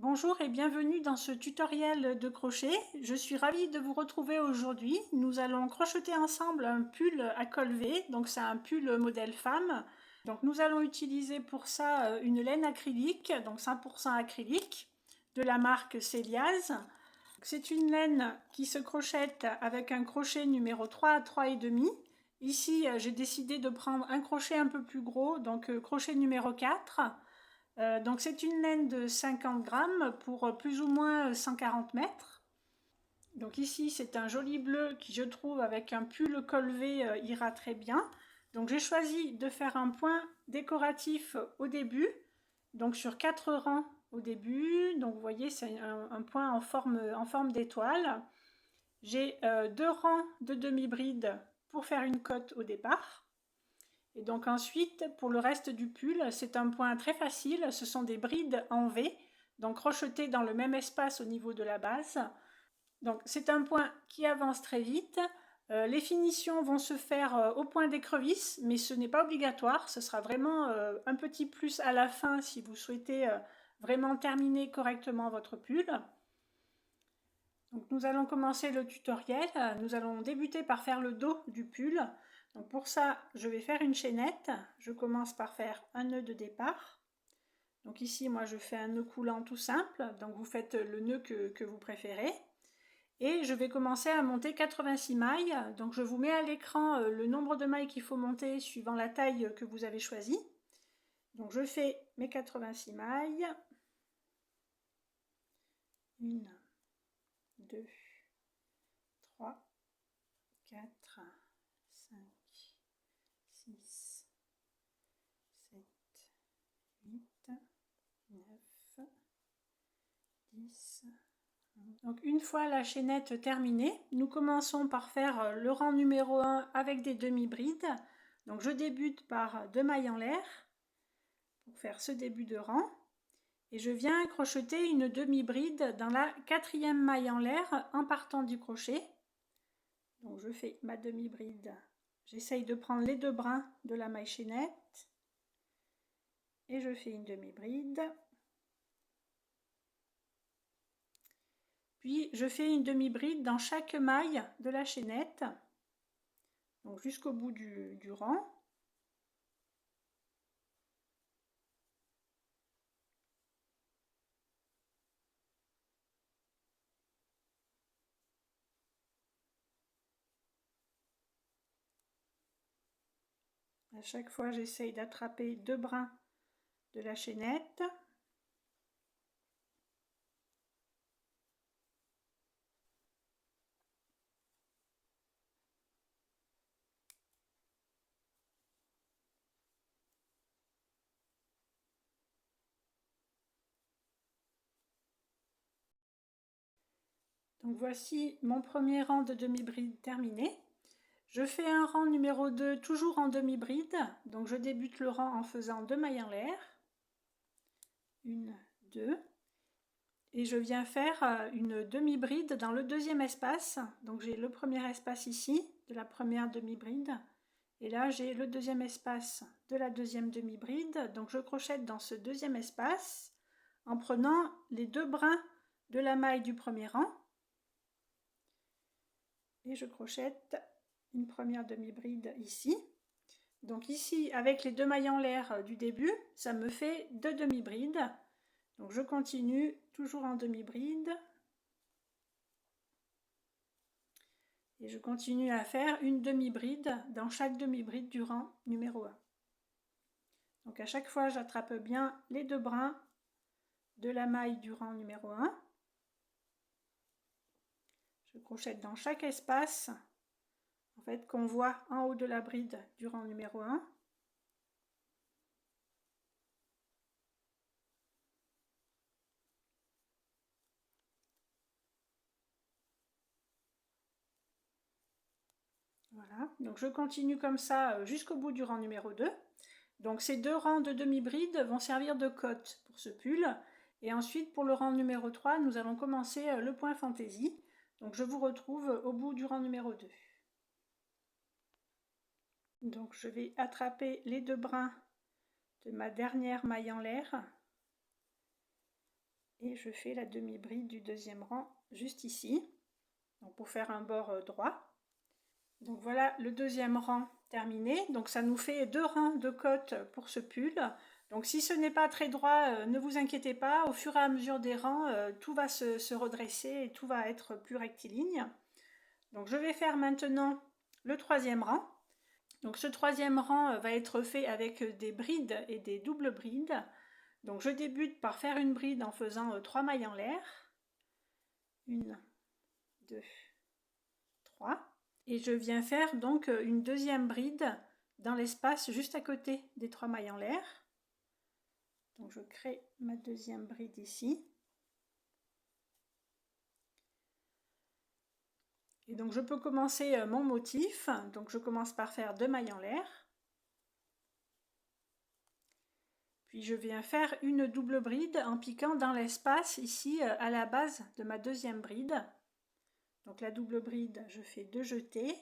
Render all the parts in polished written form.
Bonjour et bienvenue dans ce tutoriel de crochet. Je suis ravie de vous retrouver aujourd'hui. Nous allons crocheter ensemble un pull à col V, donc c'est un pull modèle femme. Donc nous allons utiliser pour ça une laine acrylique, donc 100% acrylique, de la marque Céliaz. C'est une laine qui se crochette avec un crochet numéro 3 à 3,5. Ici j'ai décidé de prendre un crochet un peu plus gros, donc crochet numéro 4. Donc c'est une laine de 50 grammes pour plus ou moins 140 mètres. Donc ici c'est un joli bleu qui je trouve avec un pull col V ira très bien. Donc j'ai choisi de faire un point décoratif au début, donc sur 4 rangs au début. Donc vous voyez c'est un point en forme d'étoile. J'ai 2 rangs de demi-bride pour faire une cotte au départ. Et donc ensuite, pour le reste du pull, c'est un point très facile, ce sont des brides en V, donc crochetées dans le même espace au niveau de la base. Donc c'est un point qui avance très vite. Les finitions vont se faire au point d'écrevisse, mais ce n'est pas obligatoire, ce sera vraiment un petit plus à la fin si vous souhaitez vraiment terminer correctement votre pull. Donc nous allons commencer le tutoriel, nous allons débuter par faire le dos du pull. Donc pour ça, je vais faire une chaînette. Je commence par faire un nœud de départ. Donc ici, moi, je fais un nœud coulant tout simple. Donc vous faites le nœud que vous préférez. Et je vais commencer à monter 86 mailles. Donc je vous mets à l'écran le nombre de mailles qu'il faut monter suivant la taille que vous avez choisie. Donc je fais mes 86 mailles. 1, 2, 3, 4, 5, 6, 7, 8, 9, 10. Donc une fois la chaînette terminée, nous commençons par faire le rang numéro 1 avec des demi-brides. Donc je débute par 2 mailles en l'air pour faire ce début de rang. Et je viens crocheter une demi-bride dans la 4e maille en l'air en partant du crochet. Donc je fais ma demi-bride. J'essaye de prendre les 2 brins de la maille chaînette. Et je fais une demi-bride. Puis je fais une demi-bride dans chaque maille de la chaînette, donc jusqu'au bout du rang. À chaque fois, j'essaye d'attraper 2 brins de la chaînette. Donc voici mon premier rang de demi-bride terminé. Je fais un rang numéro 2 toujours en demi-bride. Donc je débute le rang en faisant 2 mailles en l'air. 1, 2. Et je viens faire une demi-bride dans le 2e espace. Donc j'ai le premier espace ici de la première demi-bride. Et là j'ai le 2e espace de la 2e demi-bride. Donc je crochète dans ce 2e espace en prenant les 2 brins de la maille du premier rang. Et je crochète une première demi-bride ici. Donc ici, avec les 2 mailles en l'air du début, ça me fait 2 demi-brides. Donc je continue toujours en demi-bride. Et je continue à faire une demi-bride dans chaque demi-bride du rang numéro 1. Donc à chaque fois, j'attrape bien les 2 brins de la maille du rang numéro 1. Je crochète dans chaque espace en fait qu'on voit en haut de la bride du rang numéro 1. Voilà, donc je continue comme ça jusqu'au bout du rang numéro 2. Donc ces 2 rangs de demi-bride vont servir de cotte pour ce pull. Et ensuite pour le rang numéro 3, nous allons commencer le point fantaisie. Donc je vous retrouve au bout du rang numéro 2. Donc je vais attraper les 2 brins de ma dernière maille en l'air. et je fais la demi-bride du deuxième rang juste ici, donc pour faire un bord droit. Donc voilà le deuxième rang terminé, donc ça nous fait 2 rangs de côtes pour ce pull. Donc si ce n'est pas très droit, ne vous inquiétez pas, au fur et à mesure des rangs, tout va se redresser et tout va être plus rectiligne. Donc je vais faire maintenant le troisième rang. Donc ce troisième rang va être fait avec des brides et des doubles brides. Donc je débute par faire une bride en faisant 3 mailles en l'air. 1, 2, 3. Et je viens faire donc une deuxième bride dans l'espace juste à côté des 3 mailles en l'air. Donc je crée ma deuxième bride ici. Et donc je peux commencer mon motif. Donc je commence par faire 2 mailles en l'air. Puis je viens faire une double bride en piquant dans l'espace ici à la base de ma deuxième bride. Donc la double bride, je fais 2 jetés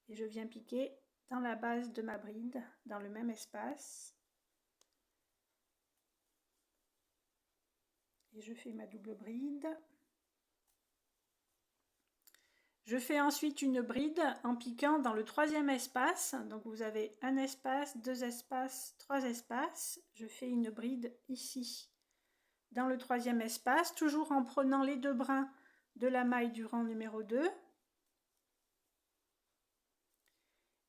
et je viens piquer dans la base de ma bride, dans le même espace. Et je fais ma double bride. Je fais ensuite une bride en piquant dans le troisième espace. Donc vous avez un espace, 2 espaces, 3 espaces. Je fais une bride ici dans le troisième espace, toujours en prenant les 2 brins de la maille du rang numéro 2.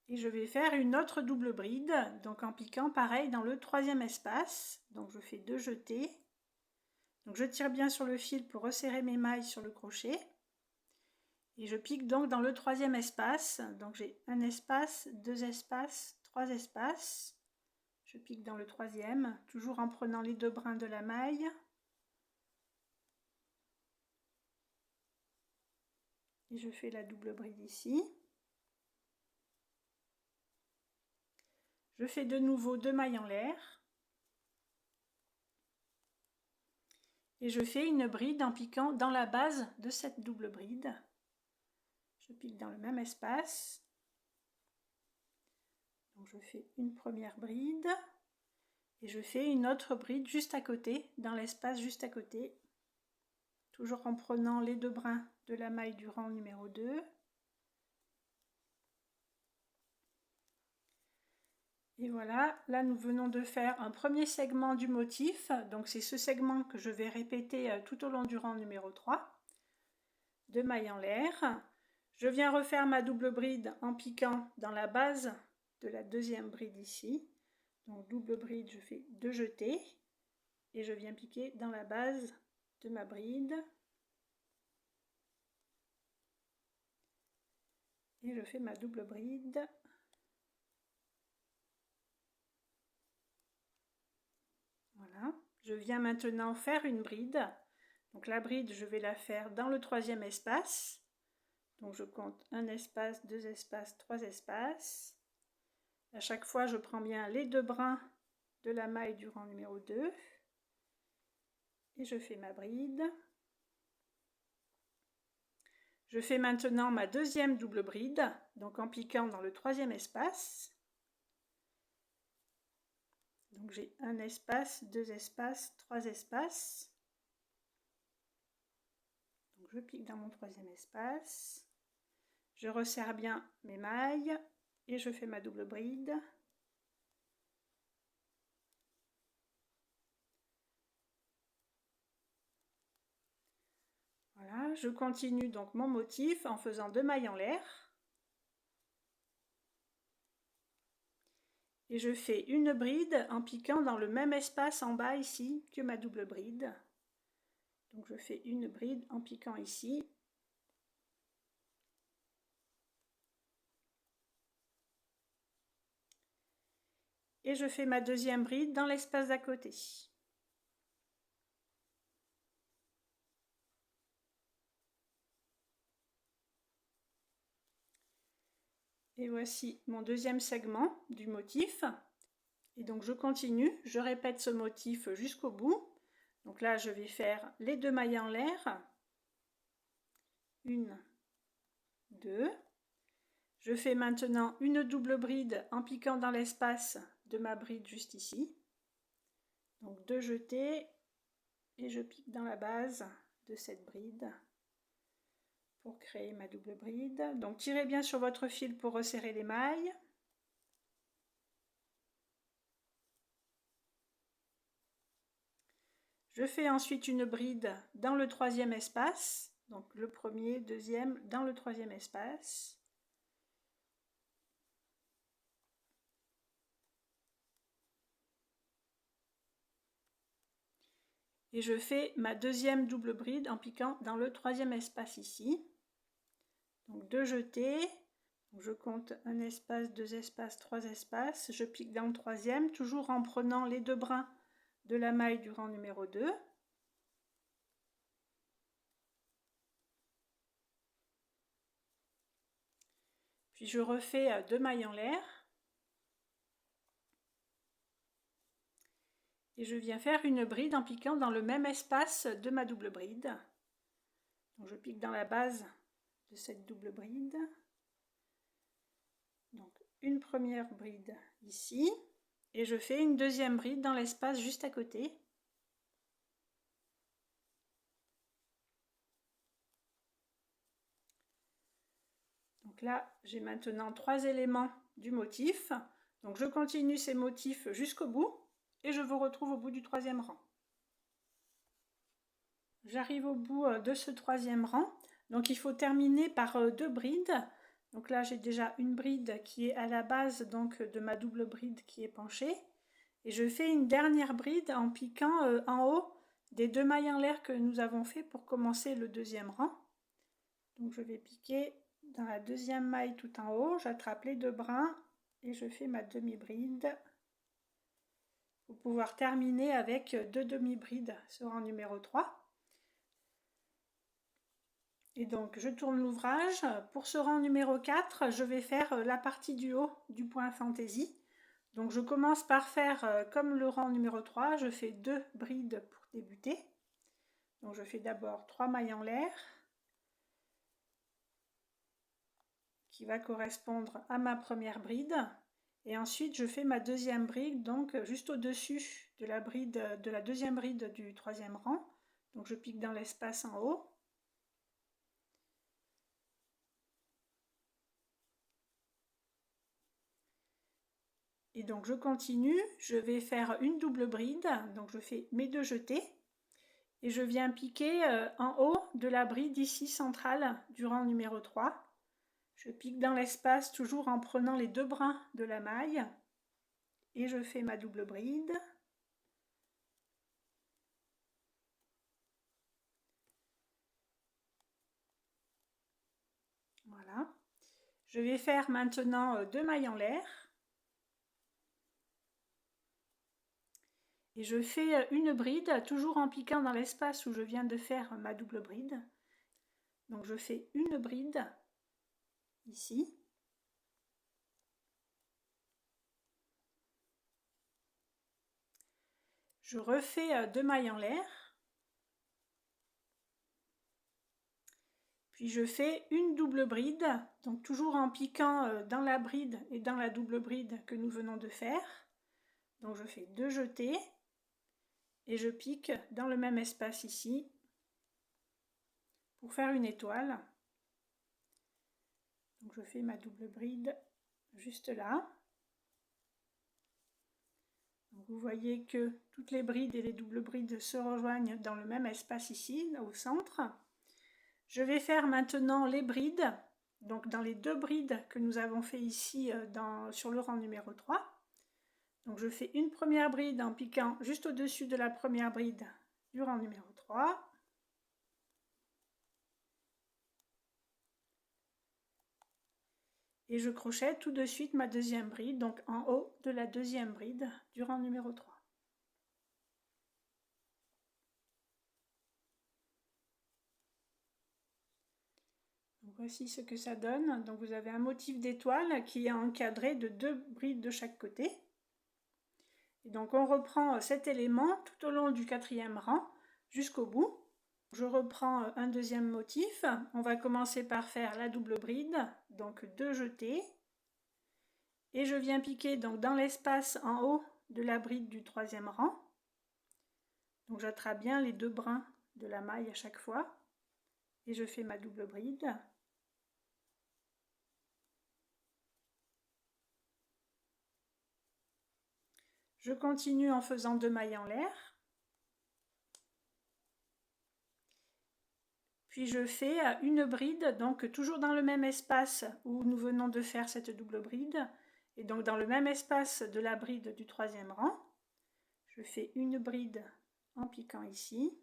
Et je vais faire une autre double bride, donc en piquant pareil dans le troisième espace. Donc je fais 2 jetés. Donc je tire bien sur le fil pour resserrer mes mailles sur le crochet. Et je pique donc dans le troisième espace. Donc j'ai un espace, 2 espaces, 3 espaces. Je pique dans le troisième, toujours en prenant les 2 brins de la maille. Et je fais la double bride ici. Je fais de nouveau 2 mailles en l'air. Et je fais une bride en piquant dans la base de cette double bride. Je pique dans le même espace. Donc je fais une première bride et je fais une autre bride juste à côté, dans l'espace juste à côté, toujours en prenant les 2 brins de la maille du rang numéro 2. Et voilà, là nous venons de faire un premier segment du motif, donc c'est ce segment que je vais répéter tout au long du rang numéro 3. 2 mailles en l'air. Je viens refaire ma double bride en piquant dans la base de la deuxième bride ici. Donc double bride, je fais 2 jetés et je viens piquer dans la base de ma bride. Et je fais ma double bride. Voilà. Je viens maintenant faire une bride. Donc la bride, je vais la faire dans le troisième espace. Donc je compte un espace, 2 espaces, 3 espaces. À chaque fois, je prends bien les 2 brins de la maille du rang numéro 2. Et je fais ma bride. Je fais maintenant ma deuxième double bride, donc en piquant dans le troisième espace. Donc j'ai un espace, 2 espaces, 3 espaces. Donc je pique dans mon troisième espace. Je resserre bien mes mailles et je fais ma double bride. Voilà, je continue donc mon motif en faisant 2 mailles en l'air. Et je fais une bride en piquant dans le même espace en bas ici que ma double bride. Donc je fais une bride en piquant ici. Et je fais ma deuxième bride dans l'espace d'à côté. Et voici mon deuxième segment du motif. Et donc je continue, je répète ce motif jusqu'au bout. Donc là je vais faire les 2 mailles en l'air. 1, 2. Je fais maintenant une double bride en piquant dans l'espace de ma bride juste ici. Donc 2 jetés et je pique dans la base de cette bride pour créer ma double bride. Donc tirez bien sur votre fil pour resserrer les mailles. Je fais ensuite une bride dans le troisième espace, donc le premier, deuxième, dans le troisième espace. Et je fais ma deuxième double bride en piquant dans le troisième espace ici. Donc 2 jetés, donc je compte un espace, 2 espaces, 3 espaces, je pique dans le troisième, toujours en prenant les 2 brins de la maille du rang numéro 2. Puis je refais 2 mailles en l'air. Et je viens faire une bride en piquant dans le même espace de ma double bride. Donc je pique dans la base de cette double bride. Donc une première bride ici. Et je fais une deuxième bride dans l'espace juste à côté. Donc là, j'ai maintenant 3 éléments du motif. Donc je continue ces motifs jusqu'au bout et je vous retrouve au bout du troisième rang. J'arrive au bout de ce troisième rang. Donc il faut terminer par 2 brides. Donc là, j'ai déjà une bride qui est à la base donc, de ma double bride qui est penchée. Et je fais une dernière bride en piquant en haut des 2 mailles en l'air que nous avons fait pour commencer le deuxième rang. Donc je vais piquer dans la deuxième maille tout en haut, j'attrape les 2 brins et je fais ma demi-bride pour pouvoir terminer avec 2 demi-brides ce rang numéro 3. Et donc je tourne l'ouvrage. Pour ce rang numéro 4, je vais faire la partie du haut du point fantaisie. Donc je commence par faire comme le rang numéro 3, je fais 2 brides pour débuter. Donc je fais d'abord 3 mailles en l'air qui va correspondre à ma première bride. Et ensuite je fais ma deuxième bride, donc juste au-dessus de la bride de la deuxième bride du troisième rang. Donc je pique dans l'espace en haut. Et donc je continue, je vais faire une double bride, donc je fais mes 2 jetés. Et je viens piquer en haut de la bride ici centrale du rang numéro 3. Je pique dans l'espace toujours en prenant les 2 brins de la maille. Et je fais ma double bride. Voilà. Je vais faire maintenant 2 mailles en l'air. Et je fais une bride, toujours en piquant dans l'espace où je viens de faire ma double bride. Donc je fais une bride ici. Je refais 2 mailles en l'air. Puis je fais une double bride, donc toujours en piquant dans la bride et dans la double bride que nous venons de faire. Donc je fais 2 jetés et je pique dans le même espace ici pour faire une étoile. Donc je fais ma double bride juste là. Donc vous voyez que toutes les brides et les doubles brides se rejoignent dans le même espace ici, au centre. Je vais faire maintenant les brides, donc dans les 2 brides que nous avons fait ici sur le rang numéro 3. Donc je fais une première bride en piquant juste au-dessus de la première bride du rang numéro 3. Et je crochète tout de suite ma deuxième bride, donc en haut de la deuxième bride du rang numéro 3. Donc voici ce que ça donne. Donc vous avez un motif d'étoile qui est encadré de 2 brides de chaque côté. Et donc on reprend cet élément tout au long du 4e rang jusqu'au bout. Je reprends un deuxième motif. On va commencer par faire la double bride, donc 2 jetés. Et je viens piquer donc dans l'espace en haut de la bride du 3e rang. Donc j'attrape bien les deux brins de la maille à chaque fois et je fais ma double bride. Je continue en faisant 2 mailles en l'air. Puis je fais une bride, donc toujours dans le même espace où nous venons de faire cette double bride. Et donc dans le même espace de la bride du 3e rang, je fais une bride en piquant ici.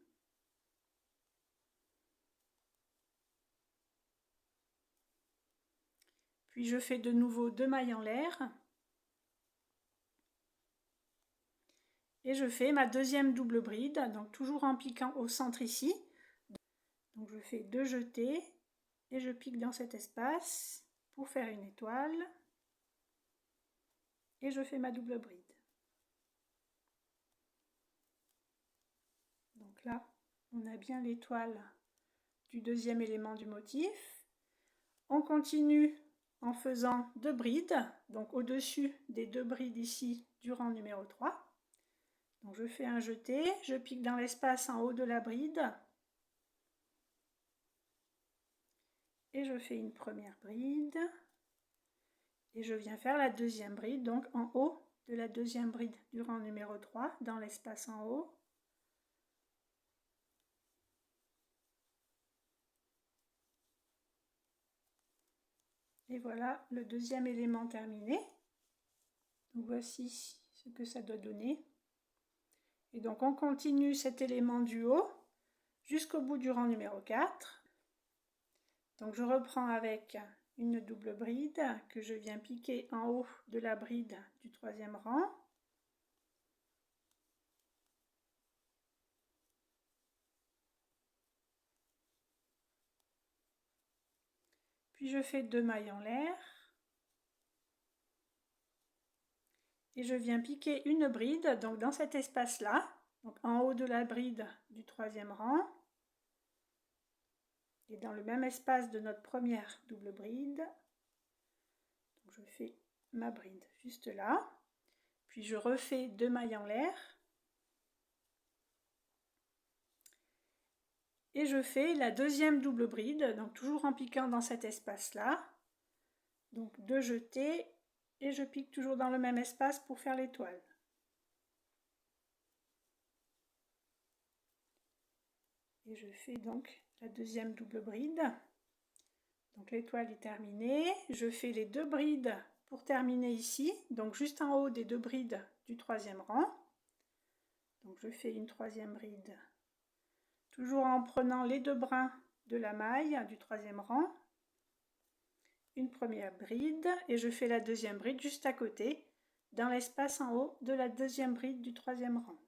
Puis je fais de nouveau 2 mailles en l'air. Et je fais ma deuxième double bride, donc toujours en piquant au centre ici. Donc je fais 2 jetés et je pique dans cet espace pour faire une étoile. Et je fais ma double bride. Donc là, on a bien l'étoile du deuxième élément du motif. On continue en faisant 2 brides, donc au-dessus des 2 brides ici du rang numéro 3. Donc je fais un jeté, je pique dans l'espace en haut de la bride et je fais une première bride et je viens faire la deuxième bride, donc en haut de la deuxième bride du rang numéro 3 dans l'espace en haut. Et voilà le deuxième élément terminé. Donc voici ce que ça doit donner. Et donc on continue cet élément du haut jusqu'au bout du rang numéro 4. Donc je reprends avec une double bride que je viens piquer en haut de la bride du 3e rang. Puis je fais 2 mailles en l'air. Et je viens piquer une bride, donc dans cet espace-là, donc en haut de la bride du 3e rang. Et dans le même espace de notre première double bride. Donc je fais ma bride juste là. Puis je refais 2 mailles en l'air. Et je fais la deuxième double bride, donc toujours en piquant dans cet espace-là. Donc 2 jetés et je pique toujours dans le même espace pour faire l'étoile. Et je fais donc la deuxième double bride. Donc l'étoile est terminée. Je fais les 2 brides pour terminer ici, donc juste en haut des 2 brides du 3e rang. Donc je fais une 3e bride, toujours en prenant les 2 brins de la maille du 3e rang. Une première bride et je fais la deuxième bride juste à côté, dans l'espace en haut de la deuxième bride du 3e rang.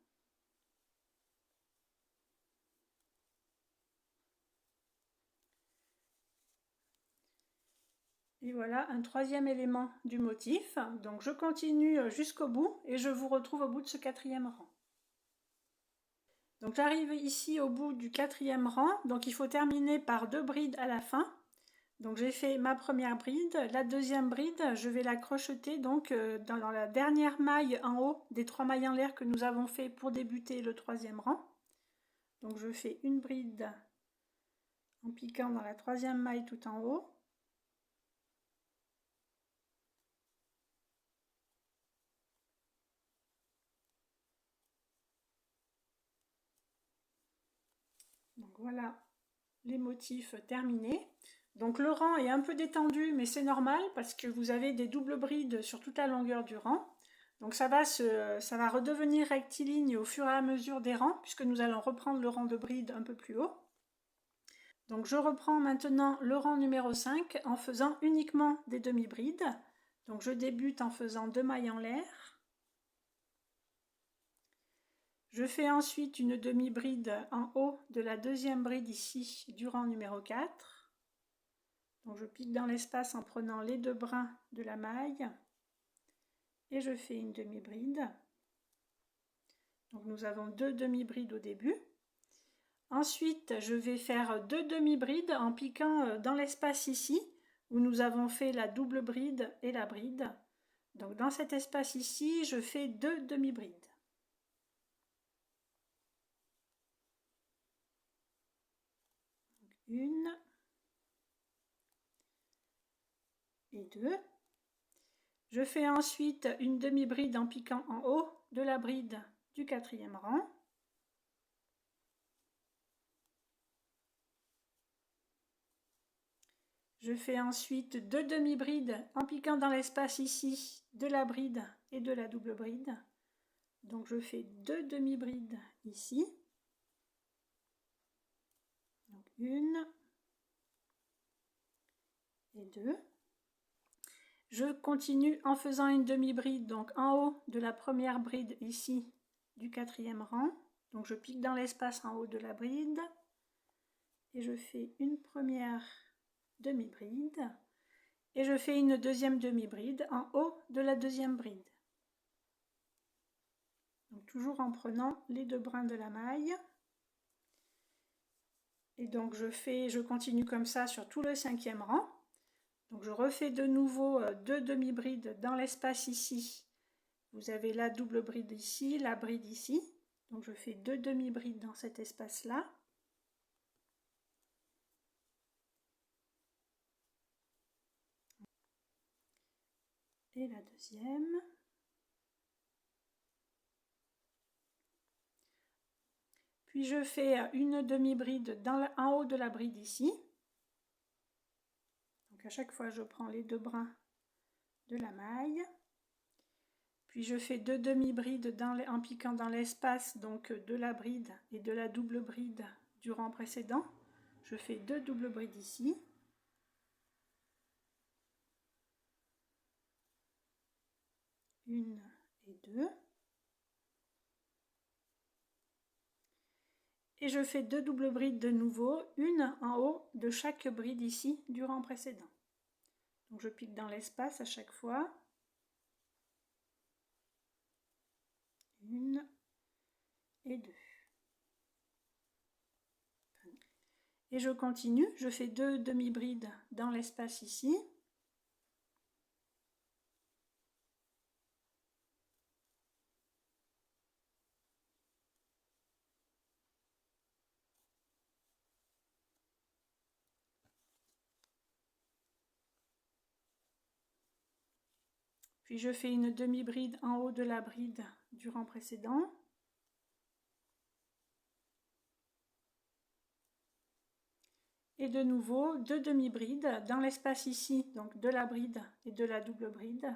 Et voilà un 3e élément du motif. Donc je continue jusqu'au bout et je vous retrouve au bout de ce 4e rang. Donc j'arrive ici au bout du 4e rang, donc il faut terminer par 2 brides à la fin. Donc j'ai fait ma première bride, la deuxième bride, je vais la crocheter donc dans la dernière maille en haut des 3 mailles en l'air que nous avons fait pour débuter le 3e rang. Donc je fais une bride en piquant dans la 3e maille tout en haut. Donc voilà les motifs terminés. Donc le rang est un peu détendu, mais c'est normal parce que vous avez des doubles brides sur toute la longueur du rang. Donc ça va redevenir rectiligne au fur et à mesure des rangs, puisque nous allons reprendre le rang de bride un peu plus haut. Donc je reprends maintenant le rang numéro 5 en faisant uniquement des demi-brides. Donc je débute en faisant 2 mailles en l'air. Je fais ensuite une demi-bride en haut de la deuxième bride ici du rang numéro 4. Donc je pique dans l'espace en prenant les 2 brins de la maille et je fais une demi-bride. Donc nous avons 2 demi-brides au début. Ensuite, je vais faire 2 demi-brides en piquant dans l'espace ici où nous avons fait la double bride et la bride. Donc dans cet espace ici, je fais 2 demi-brides. 1 et 2. Je fais ensuite une demi-bride en piquant en haut de la bride du 4e rang. Je fais ensuite 2 demi-brides en piquant dans l'espace ici de la bride et de la double bride. Donc je fais 2 demi-brides ici. Donc 1 et 2. Je continue en faisant une demi-bride donc en haut de la première bride ici du 4e rang. Donc je pique dans l'espace en haut de la bride et je fais une première demi-bride et je fais une deuxième demi-bride en haut de la deuxième bride. Donc toujours en prenant les 2 brins de la maille. Et donc je continue comme ça sur tout le 5e rang. Donc je refais de nouveau 2 demi-brides dans l'espace ici. Vous avez la double bride ici, la bride ici. Donc je fais 2 demi-brides dans cet espace-là. Et la deuxième. Puis je fais une demi-bride en haut de la bride ici. Donc à chaque fois je prends les 2 brins de la maille. Puis je fais 2 demi-brides en piquant dans l'espace donc de la bride et de la double bride du rang précédent. Je fais 2 doubles brides ici. Une et 2. Et je fais 2 doubles brides de nouveau, une en haut de chaque bride ici du rang précédent. Donc je pique dans l'espace à chaque fois. Une et 2. Et je continue, je fais 2 demi-brides dans l'espace ici. Puis je fais une demi-bride en haut de la bride du rang précédent. Et de nouveau 2 demi-brides dans l'espace ici, donc de la bride et de la double bride.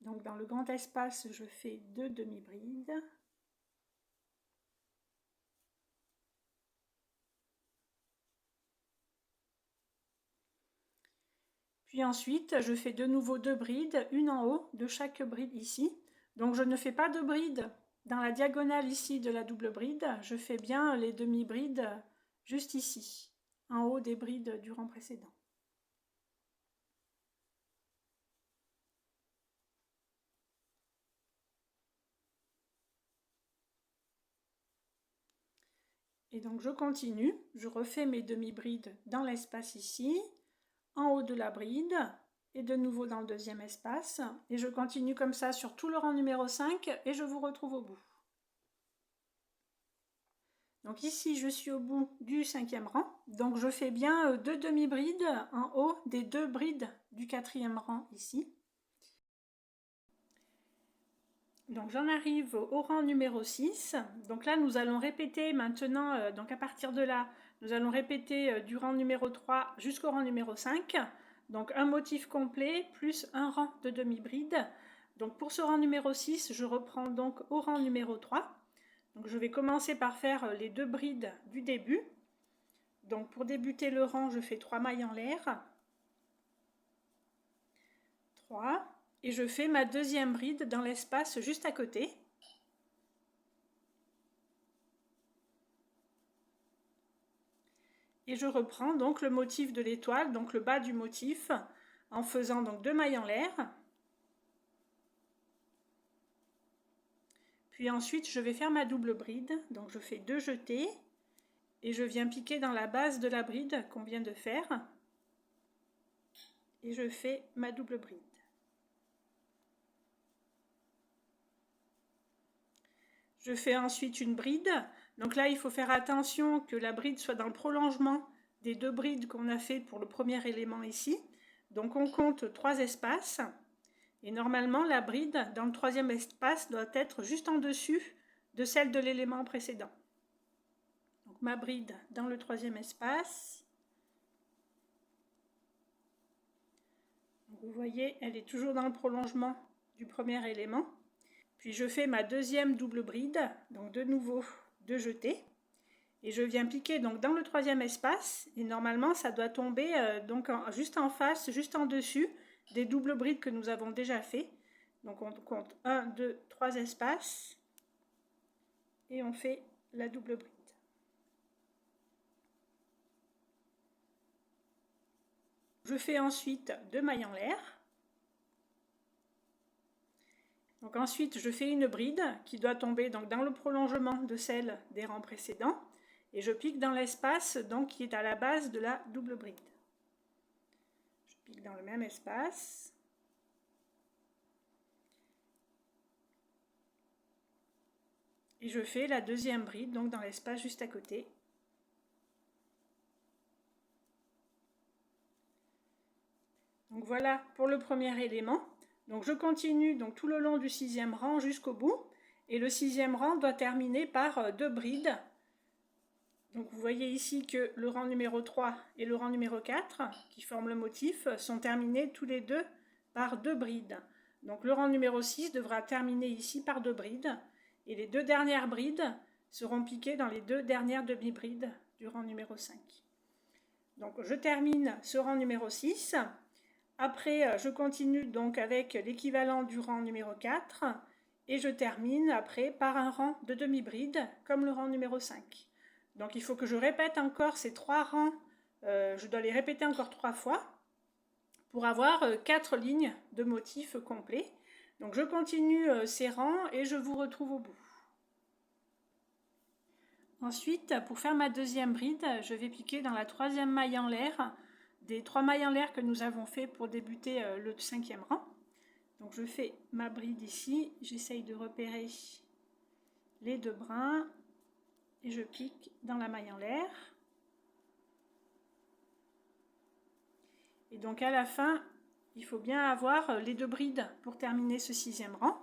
Donc dans le grand espace, je fais 2 demi-brides. Puis ensuite, je fais de nouveau 2 brides, une en haut de chaque bride ici. Donc je ne fais pas de bride dans la diagonale ici de la double bride, je fais bien les demi-brides juste ici, en haut des brides du rang précédent. Et donc je continue, je refais mes demi-brides dans l'espace ici, en haut de la bride, et de nouveau dans le deuxième espace. Et je continue comme ça sur tout le rang numéro 5 et je vous retrouve au bout. Donc ici je suis au bout du 5e rang, donc je fais bien 2 demi-brides en haut des 2 brides du 4e rang ici. Donc j'en arrive au rang numéro 6, donc là nous allons répéter maintenant, donc à partir de là, nous allons répéter du rang numéro 3 jusqu'au rang numéro 5, donc un motif complet plus un rang de demi-bride. Donc pour ce rang numéro 6, je reprends donc au rang numéro 3. Donc je vais commencer par faire les 2 brides du début. Donc pour débuter le rang, je fais 3 mailles en l'air. 3. Et je fais ma deuxième bride dans l'espace juste à côté. Et je reprends donc le motif de l'étoile, donc le bas du motif, en faisant donc 2 mailles en l'air. Puis ensuite, je vais faire ma double bride. Donc je fais 2 jetés et je viens piquer dans la base de la bride qu'on vient de faire. Et je fais ma double bride. Je fais ensuite une bride. Donc là, il faut faire attention que la bride soit dans le prolongement des 2 brides qu'on a fait pour le premier élément ici. Donc on compte 3 espaces et normalement la bride dans le 3e espace doit être juste en dessus de celle de l'élément précédent. Donc ma bride dans le 3e espace. Donc vous voyez, elle est toujours dans le prolongement du premier élément. Puis je fais ma 2e double bride, donc de nouveau 2 jetés. Et je viens piquer donc dans le 3e espace, et normalement ça doit tomber juste en face, juste en dessus des doubles brides que nous avons déjà fait. Donc on compte 1, 2, 3 espaces, et on fait la double bride. Je fais ensuite 2 mailles en l'air. Donc ensuite je fais une bride qui doit tomber donc dans le prolongement de celle des rangs précédents. Et je pique dans l'espace qui est à la base de la double bride. Je pique dans le même espace. Et je fais la 2e bride donc dans l'espace juste à côté. Donc voilà pour le premier élément. Donc je continue donc tout le long du 6e rang jusqu'au bout. Et le 6e rang doit terminer par 2 brides. Donc vous voyez ici que le rang numéro 3 et le rang numéro 4, qui forment le motif, sont terminés tous les deux par 2 brides. Donc le rang numéro 6 devra terminer ici par 2 brides, et les 2 dernières brides seront piquées dans les 2 dernières demi-brides du rang numéro 5. Donc je termine ce rang numéro 6. Après, je continue donc avec l'équivalent du rang numéro 4, et je termine après par un rang de demi-bride, comme le rang numéro 5. Donc il faut que je répète encore ces 3 rangs, je dois les répéter encore 3 fois pour avoir 4 lignes de motifs complets. Donc je continue ces rangs et je vous retrouve au bout. Ensuite, pour faire ma 2e bride, je vais piquer dans la 3e maille en l'air, des 3 mailles en l'air que nous avons fait pour débuter le 5e rang. Donc je fais ma bride ici, j'essaye de repérer les 2 brins. Et je pique dans la maille en l'air. Et donc à la fin, il faut bien avoir les 2 brides pour terminer ce 6e rang.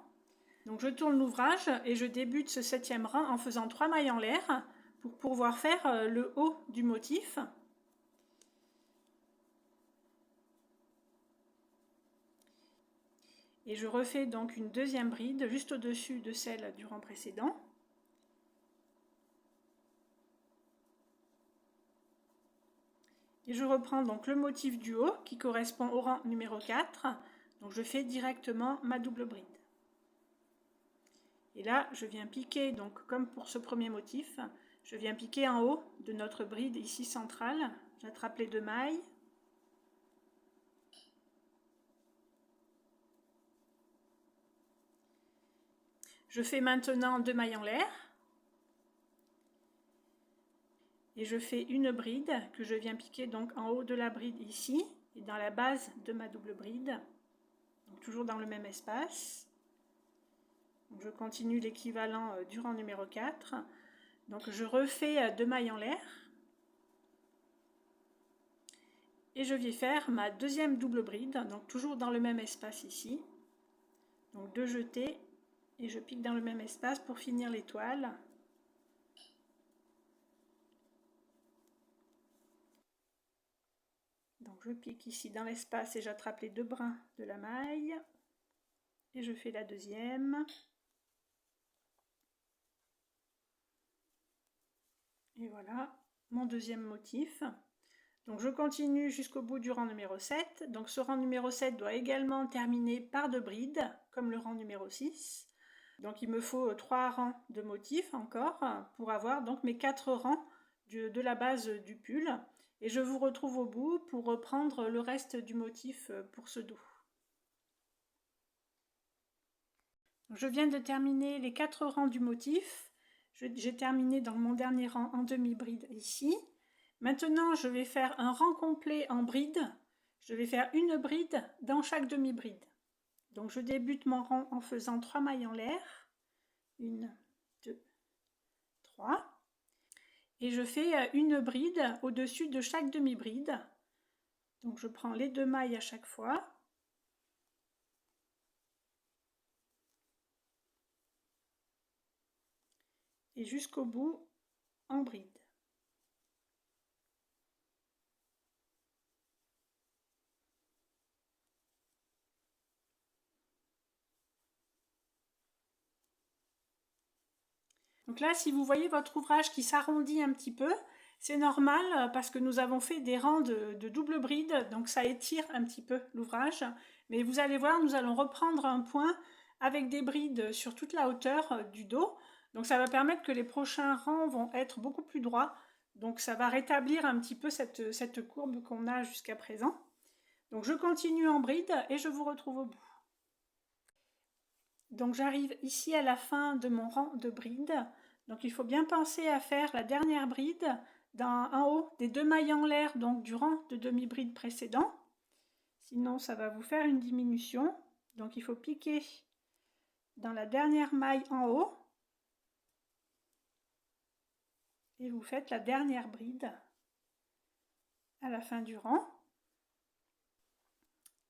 Donc je tourne l'ouvrage et je débute ce 7e rang en faisant 3 mailles en l'air pour pouvoir faire le haut du motif. Et je refais donc une 2e bride juste au-dessus de celle du rang précédent. Et je reprends donc le motif du haut qui correspond au rang numéro 4. Donc je fais directement ma double bride. Et là, je viens piquer, donc comme pour ce premier motif, je viens piquer en haut de notre bride ici centrale. J'attrape les 2 mailles. Je fais maintenant 2 mailles en l'air. Et je fais une bride que je viens piquer donc en haut de la bride ici et dans la base de ma double bride, donc toujours dans le même espace. Donc je continue l'équivalent du rang numéro 4. Donc je refais 2 mailles en l'air et je vais faire ma 2e double bride, donc toujours dans le même espace ici. Donc 2 jetés et je pique dans le même espace pour finir l'étoile. Donc je pique ici dans l'espace et j'attrape les 2 brins de la maille et je fais la 2e. Et voilà mon 2e motif. Donc je continue jusqu'au bout du rang numéro 7. Donc ce rang numéro 7 doit également terminer par 2 brides, comme le rang numéro 6. Donc il me faut 3 rangs de motifs encore pour avoir donc mes 4 rangs de la base du pull. Et je vous retrouve au bout pour reprendre le reste du motif pour ce dos. Je viens de terminer les 4 rangs du motif. J'ai terminé dans mon dernier rang en demi-bride ici. Maintenant, je vais faire un rang complet en bride. Je vais faire une bride dans chaque demi-bride. Donc je débute mon rang en faisant 3 mailles en l'air. 1, 2, 3. et je fais une bride au-dessus de chaque demi-bride. Donc je prends les 2 mailles à chaque fois. Et jusqu'au bout en bride. Donc là, si vous voyez votre ouvrage qui s'arrondit un petit peu, c'est normal parce que nous avons fait des rangs de double bride, donc ça étire un petit peu l'ouvrage. Mais vous allez voir, nous allons reprendre un point avec des brides sur toute la hauteur du dos. Donc ça va permettre que les prochains rangs vont être beaucoup plus droits. Donc ça va rétablir un petit peu cette courbe qu'on a jusqu'à présent. Donc je continue en bride et je vous retrouve au bout. Donc j'arrive ici à la fin de mon rang de bride. Donc il faut bien penser à faire la dernière bride en haut des 2 mailles en l'air, donc du rang de demi-bride précédent. Sinon ça va vous faire une diminution. Donc il faut piquer dans la dernière maille en haut. Et vous faites la dernière bride à la fin du rang.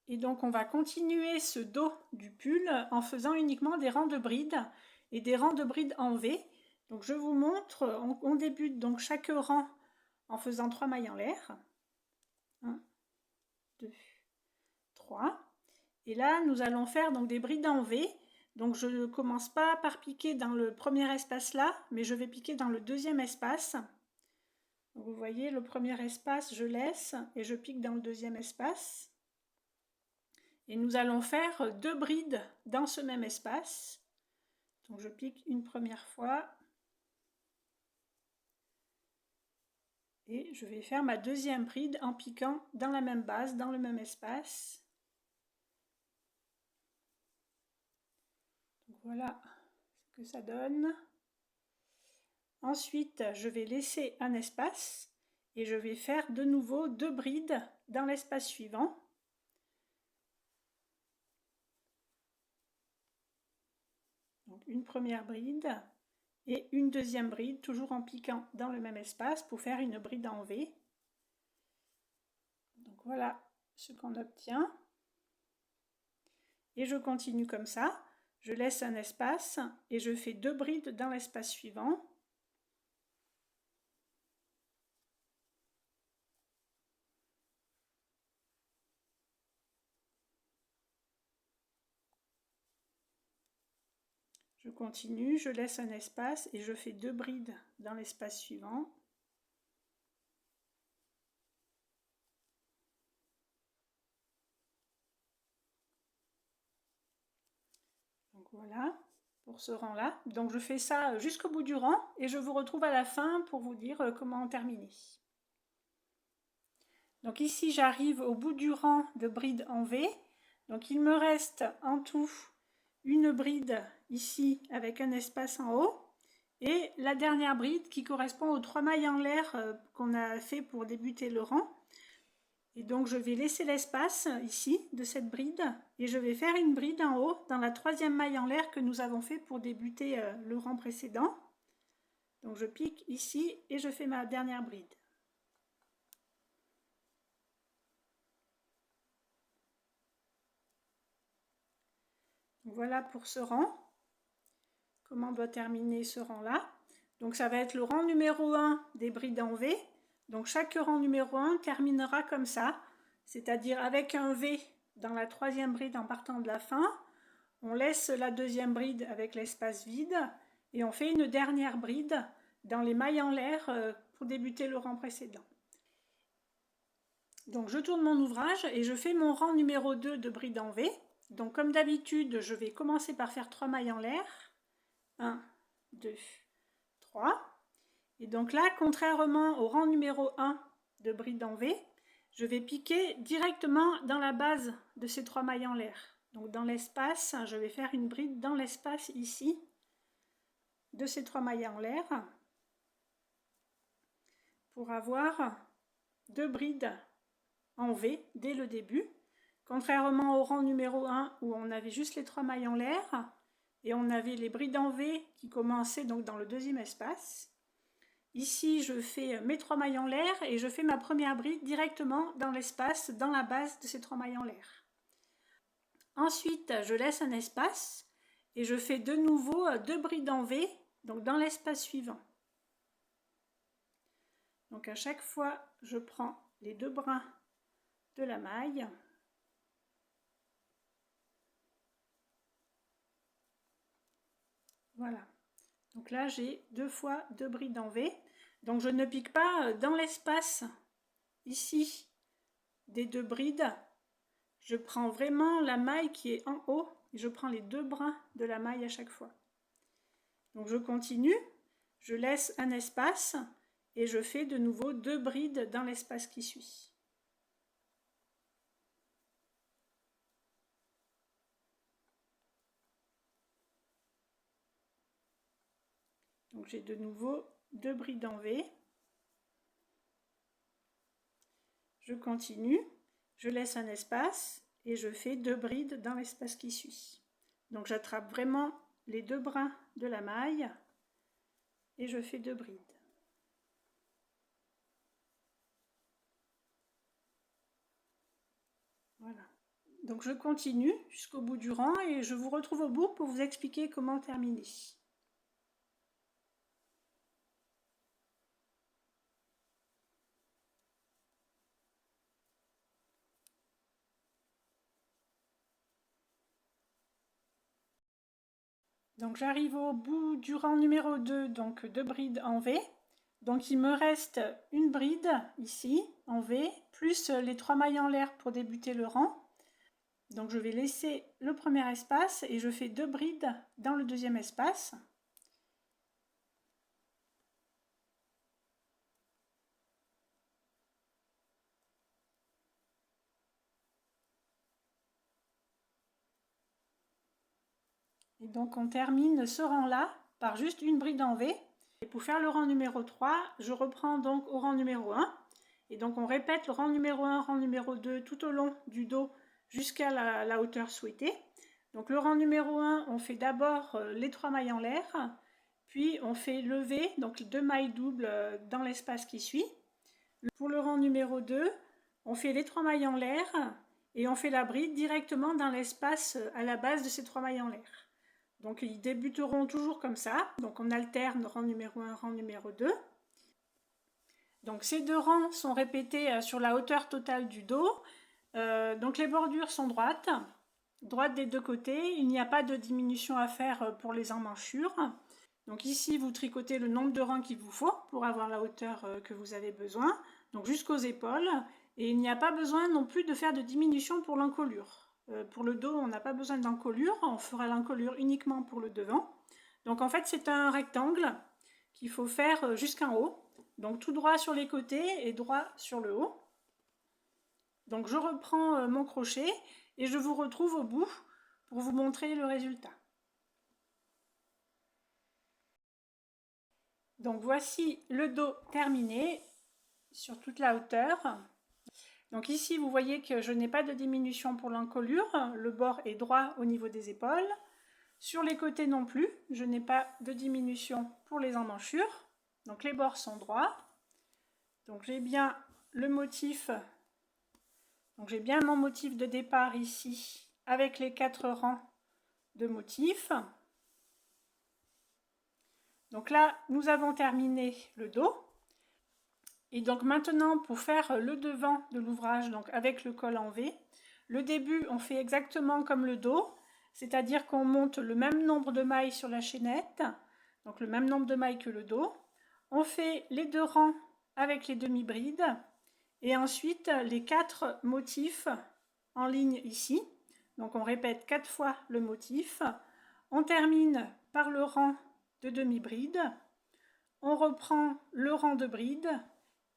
Et donc on va continuer ce dos du pull en faisant uniquement des rangs de brides et des rangs de brides en V. Donc je vous montre, on débute donc chaque rang en faisant 3 mailles en l'air. 1, 2, 3. Et là nous allons faire donc des brides en V. Donc je ne commence pas par piquer dans le premier espace là, mais je vais piquer dans le deuxième espace. Donc vous voyez, le premier espace je laisse et je pique dans le deuxième espace. Et nous allons faire 2 brides dans ce même espace. Donc je pique une première fois. Et je vais faire ma deuxième bride en piquant dans la même base, dans le même espace. Donc voilà ce que ça donne. Ensuite, je vais laisser un espace et je vais faire de nouveau 2 brides dans l'espace suivant. Donc une première bride et une deuxième bride, toujours en piquant dans le même espace pour faire une bride en V. Donc voilà ce qu'on obtient. Et je continue comme ça. Je laisse un espace et je fais 2 brides dans l'espace suivant. Je continue, je laisse un espace et je fais 2 brides dans l'espace suivant. Donc voilà pour ce rang là. Donc je fais ça jusqu'au bout du rang et je vous retrouve à la fin pour vous dire comment terminer. Donc ici j'arrive au bout du rang de bride en V. Donc il me reste en tout une bride ici avec un espace en haut et la dernière bride qui correspond aux 3 mailles en l'air qu'on a fait pour débuter le rang. Et donc je vais laisser l'espace ici de cette bride et je vais faire une bride en haut dans la 3e maille en l'air que nous avons fait pour débuter le rang précédent. Donc je pique ici et je fais ma dernière bride. Voilà pour ce rang. Comment doit terminer ce rang là. Donc ça va être le rang numéro 1 des brides en V. Donc chaque rang numéro 1 terminera comme ça, c'est-à-dire avec un V dans la 3e bride en partant de la fin. On laisse la 2e bride avec l'espace vide et on fait une dernière bride dans les mailles en l'air pour débuter le rang précédent. Donc je tourne mon ouvrage et je fais mon rang numéro 2 de bride en V. Donc comme d'habitude, je vais commencer par faire 3 mailles en l'air. 1, 2, 3. Et donc là, contrairement au rang numéro 1 de bride en V, je vais piquer directement dans la base de ces 3 mailles en l'air. Donc dans l'espace, je vais faire une bride dans l'espace ici de ces 3 mailles en l'air pour avoir 2 brides en V dès le début. Contrairement au rang numéro 1 où on avait juste les 3 mailles en l'air et on avait les brides en V qui commençaient donc dans le 2e espace. ici je fais mes 3 mailles en l'air et je fais ma première bride directement dans l'espace, dans la base de ces 3 mailles en l'air. Ensuite, je laisse un espace et je fais de nouveau 2 brides en V, donc dans l'espace suivant. Donc à chaque fois, je prends les 2 brins de la maille. Voilà. Donc là, j'ai 2 fois 2 brides en V. Donc je ne pique pas dans l'espace ici des 2 brides. Je prends vraiment la maille qui est en haut et je prends les 2 brins de la maille à chaque fois. Donc je continue, je laisse un espace et je fais de nouveau 2 brides dans l'espace qui suit. Donc j'ai de nouveau 2 brides en V. Je continue, je laisse un espace et je fais 2 brides dans l'espace qui suit. Donc j'attrape vraiment les 2 brins de la maille et je fais 2 brides. Voilà. Donc je continue jusqu'au bout du rang et je vous retrouve au bout pour vous expliquer comment terminer. Donc j'arrive au bout du rang numéro 2, donc 2 brides en V. Donc il me reste une bride ici en V, plus les 3 mailles en l'air pour débuter le rang. Donc je vais laisser le premier espace et je fais 2 brides dans le deuxième espace. Et donc on termine ce rang-là par juste une bride en V. Et pour faire le rang numéro 3, je reprends donc au rang numéro 1. Et donc on répète le rang numéro 1, rang numéro 2 tout au long du dos jusqu'à la hauteur souhaitée. Donc le rang numéro 1, on fait d'abord les 3 mailles en l'air, puis on fait le V, donc 2 mailles doubles dans l'espace qui suit. Pour le rang numéro 2, on fait les 3 mailles en l'air et on fait la bride directement dans l'espace à la base de ces 3 mailles en l'air. Donc ils débuteront toujours comme ça, donc on alterne rang numéro 1, rang numéro 2. Donc ces 2 rangs sont répétés sur la hauteur totale du dos. Donc les bordures sont droites des 2 côtés, il n'y a pas de diminution à faire pour les emmanchures. Donc ici vous tricotez le nombre de rangs qu'il vous faut pour avoir la hauteur que vous avez besoin, donc jusqu'aux épaules, et il n'y a pas besoin non plus de faire de diminution pour l'encolure. Pour le dos, on n'a pas besoin d'encolure, on fera l'encolure uniquement pour le devant. Donc en fait, c'est un rectangle qu'il faut faire jusqu'en haut. Donc tout droit sur les côtés et droit sur le haut. Donc je reprends mon crochet et je vous retrouve au bout pour vous montrer le résultat. Donc voici le dos terminé sur toute la hauteur. Donc ici, vous voyez que je n'ai pas de diminution pour l'encolure, le bord est droit au niveau des épaules. Sur les côtés non plus, je n'ai pas de diminution pour les emmanchures. Donc les bords sont droits. Donc j'ai bien le motif, donc j'ai bien mon motif de départ ici avec les 4 rangs de motifs. Donc là, nous avons terminé le dos. Et donc maintenant, pour faire le devant de l'ouvrage, donc avec le col en V, le début, on fait exactement comme le dos, c'est-à-dire qu'on monte le même nombre de mailles sur la chaînette, donc le même nombre de mailles que le dos. On fait les 2 rangs avec les demi-brides, et ensuite les 4 motifs en ligne ici. Donc on répète 4 fois le motif. On termine par le rang de demi-bride. On reprend le rang de bride.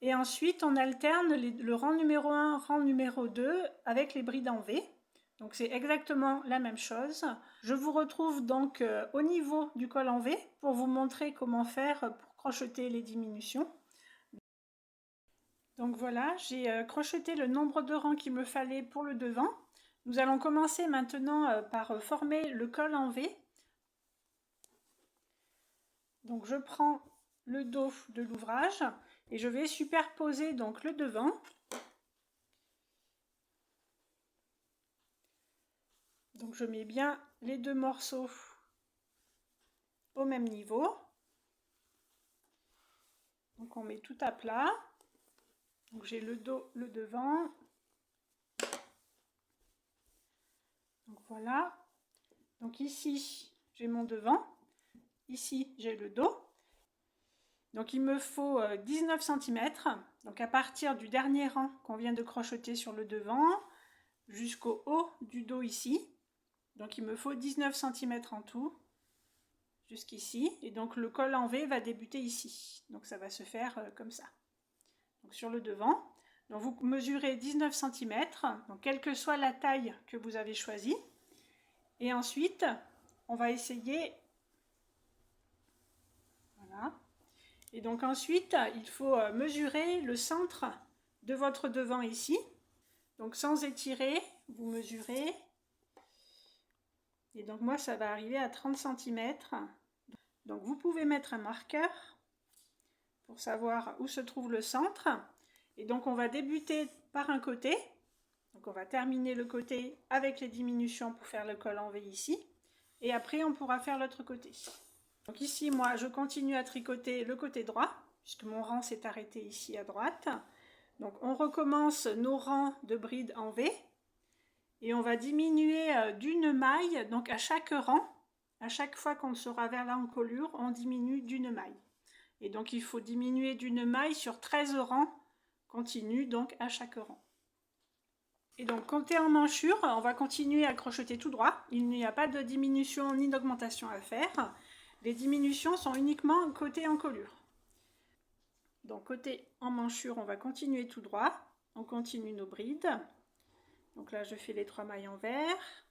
Et ensuite, on alterne le rang numéro 1, rang numéro 2 avec les brides en V. Donc c'est exactement la même chose. Je vous retrouve donc au niveau du col en V pour vous montrer comment faire pour crocheter les diminutions. Donc voilà, j'ai crocheté le nombre de rangs qu'il me fallait pour le devant. Nous allons commencer maintenant par former le col en V. Donc je prends le dos de l'ouvrage et je vais superposer donc le devant. Donc je mets bien les deux morceaux au même niveau. Donc on met tout à plat. Donc j'ai le dos, le devant. Donc voilà. Donc ici, j'ai mon devant. Ici, j'ai le dos. Donc il me faut 19 cm. Donc à partir du dernier rang qu'on vient de crocheter sur le devant jusqu'au haut du dos ici. Donc il me faut 19 cm en tout jusqu'ici. Et donc le col en V va débuter ici. Donc ça va se faire comme ça. Donc sur le devant. Donc vous mesurez 19 cm, donc quelle que soit la taille que vous avez choisie. Et ensuite, on va essayer. Voilà. Et donc ensuite, il faut mesurer le centre de votre devant ici. Donc sans étirer, vous mesurez. Et donc moi, ça va arriver à 30 cm. Donc vous pouvez mettre un marqueur pour savoir où se trouve le centre. Et donc on va débuter par un côté. Donc on va terminer le côté avec les diminutions pour faire le col en V ici. Et après, on pourra faire l'autre côté. Donc ici, moi, je continue à tricoter le côté droit, puisque mon rang s'est arrêté ici à droite. Donc on recommence nos rangs de brides en V. Et on va diminuer d'une maille, donc à chaque rang, à chaque fois qu'on sera vers l'encolure, on diminue d'une maille. Et donc il faut diminuer d'une maille sur 13 rangs continus, donc à chaque rang. Et donc compter en manchure, on va continuer à crocheter tout droit. Il n'y a pas de diminution ni d'augmentation à faire. Les diminutions sont uniquement côté encolure. Donc côté en manchure, on va continuer tout droit. On continue nos brides. Donc là, je fais les 3 mailles envers.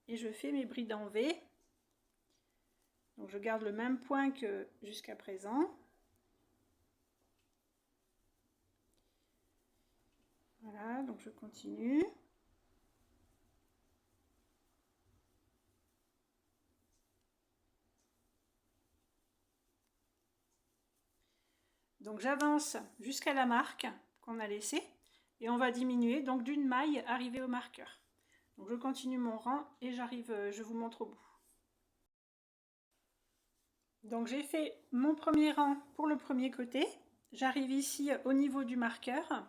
Et je fais mes brides en V. Donc je garde le même point que jusqu'à présent. Voilà, donc je continue. Donc j'avance jusqu'à la marque qu'on a laissée et on va diminuer donc d'une maille arrivée au marqueur. Donc je continue mon rang et j'arrive, je vous montre au bout. Donc j'ai fait mon premier rang pour le premier côté. J'arrive ici au niveau du marqueur.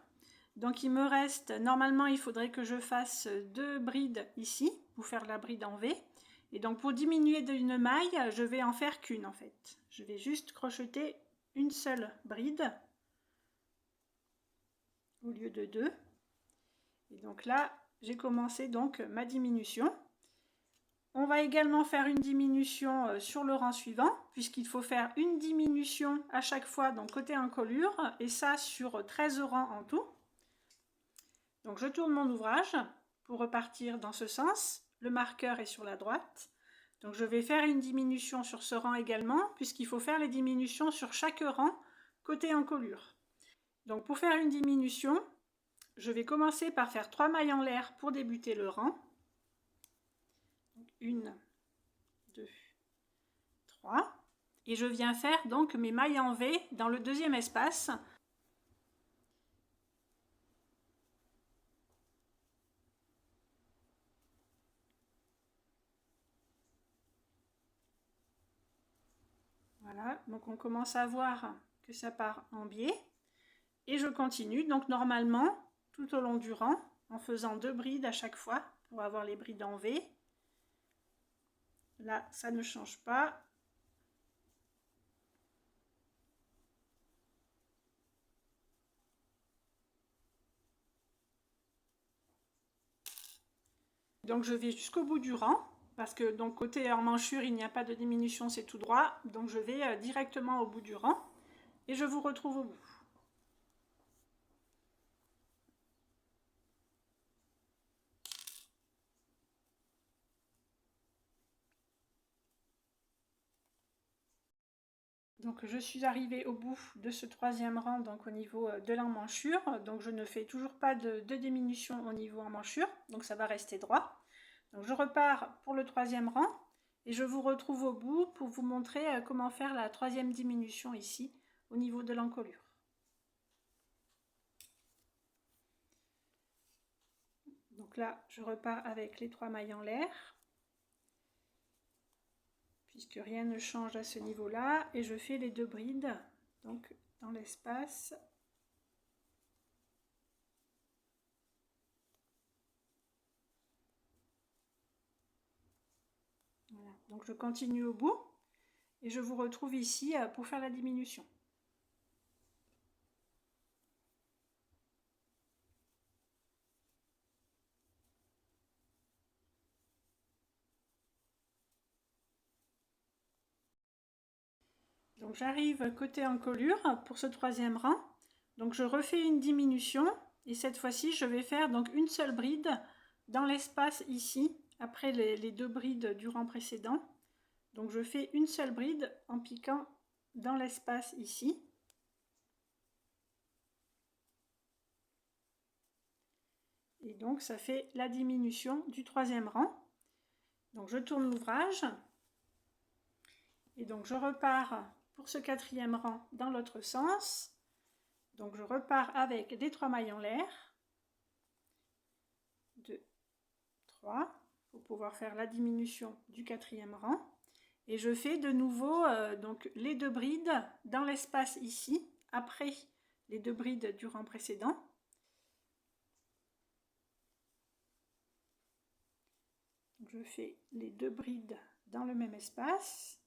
Donc il me reste, normalement il faudrait que je fasse 2 brides ici pour faire la bride en V. Et donc pour diminuer d'une maille, je vais en faire qu'une en fait. Je vais juste crocheter une seule bride au lieu de 2. Et donc là, j'ai commencé donc ma diminution. On va également faire une diminution sur le rang suivant, puisqu'il faut faire une diminution à chaque fois, donc côté encolure, et ça sur 13 rangs en tout. Donc je tourne mon ouvrage pour repartir dans ce sens. Le marqueur est sur la droite. Donc je vais faire une diminution sur ce rang également, puisqu'il faut faire les diminutions sur chaque rang côté encolure. Donc pour faire une diminution, je vais commencer par faire 3 mailles en l'air pour débuter le rang. 1, 2, 3. Et je viens faire donc mes mailles en V dans le deuxième espace. Voilà, donc on commence à voir que ça part en biais. Et je continue, donc normalement, tout au long du rang, en faisant 2 brides à chaque fois pour avoir les brides en V. Là, ça ne change pas. Donc je vais jusqu'au bout du rang, parce que donc côté emmanchure, il n'y a pas de diminution, c'est tout droit. Donc je vais directement au bout du rang et je vous retrouve au bout. Donc je suis arrivée au bout de ce 3e rang, donc au niveau de l'emmanchure. Donc je ne fais toujours pas de diminution au niveau emmanchure, donc ça va rester droit. Donc je repars pour le 3e rang Et je vous retrouve au bout pour vous montrer comment faire la troisième diminution ici, au niveau de l'encolure. Donc là, je repars avec les 3 mailles en l'air, puisque rien ne change à ce niveau-là, et je fais les 2 brides, donc dans l'espace. Voilà. Donc je continue au bout, et je vous retrouve ici pour faire la diminution. Donc j'arrive côté encolure pour ce troisième rang. Donc je refais une diminution et cette fois-ci je vais faire donc une seule bride dans l'espace ici après les 2 brides du rang précédent. Donc je fais une seule bride en piquant dans l'espace ici. Et donc ça fait la diminution du troisième rang. Donc je tourne l'ouvrage et donc je repars pour ce quatrième rang dans l'autre sens. Donc je repars avec les 3 mailles en l'air. 2, 3 pour pouvoir faire la diminution du quatrième rang. Et je fais de nouveau donc les 2 brides dans l'espace ici, après les 2 brides du rang précédent. Donc je fais les 2 brides dans le même espace.